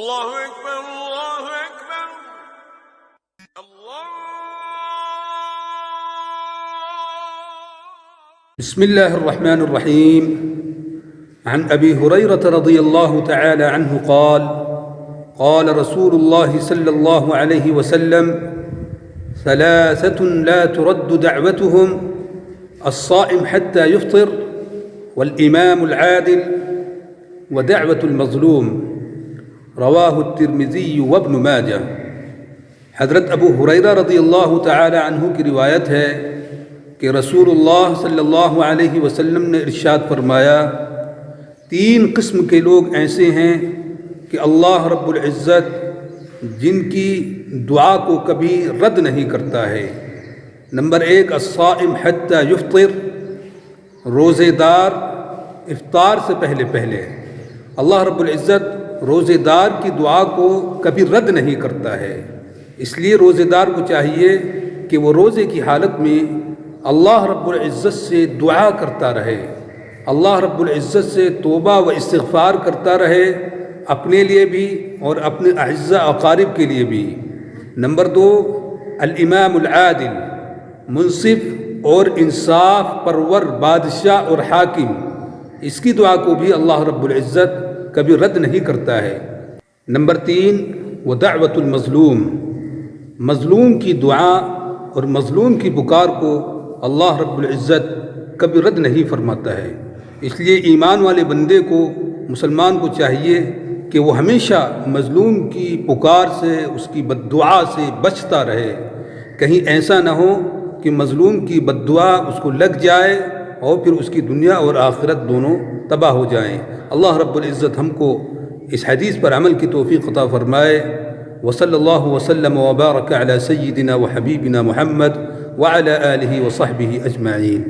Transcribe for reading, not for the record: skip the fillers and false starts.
اللہ اکبر اللہ اکبر اللہ. بسم الله الرحمن الرحيم. عن أبي هريرة رضي الله تعالى عنه قال قال رسول الله صلى الله عليه وسلم ثلاثة لا ترد دعوتهم الصائم حتى يفطر والإمام العادل ودعوة المظلوم. رواہ الترمذی وابن ماجہ. حضرت ابو ہریرہ رضی اللہ تعالی عنہ کی روایت ہے کہ رسول اللہ صلی اللہ علیہ وسلم نے ارشاد فرمایا، تین قسم کے لوگ ایسے ہیں کہ اللہ رب العزت جن کی دعا کو کبھی رد نہیں کرتا ہے. نمبر ایک، الصائم حتی یفطر، روزے دار افطار سے پہلے اللہ رب العزت روزے دار کی دعا کو کبھی رد نہیں کرتا ہے. اس لیے روزے دار کو چاہیے کہ وہ روزے کی حالت میں اللہ رب العزت سے دعا کرتا رہے، اللہ رب العزت سے توبہ و استغفار کرتا رہے، اپنے لیے بھی اور اپنے اعزاء اقارب کے لیے بھی. نمبر دو، الامام العادل، منصف اور انصاف پرور بادشاہ اور حاکم، اس کی دعا کو بھی اللہ رب العزت کبھی رد نہیں کرتا ہے. نمبر تین، ودعوت المظلوم، مظلوم کی دعا اور مظلوم کی پکار کو اللہ رب العزت کبھی رد نہیں فرماتا ہے. اس لیے ایمان والے بندے کو، مسلمان کو چاہیے کہ وہ ہمیشہ مظلوم کی پکار سے، اس کی بد دعا سے بچتا رہے. کہیں ایسا نہ ہو کہ مظلوم کی بد دعا اس کو لگ جائے اور پھر اس کی دنیا اور آخرت دونوں تباہ ہو جائیں. اللہ رب العزت ہم کو اس حدیث پر عمل کی توفیق عطا فرمائے. وصلی اللہ وسلم وبارک علی سیدنا و حبیبنا محمد وعلی آلہ وصحبہ اجمعین.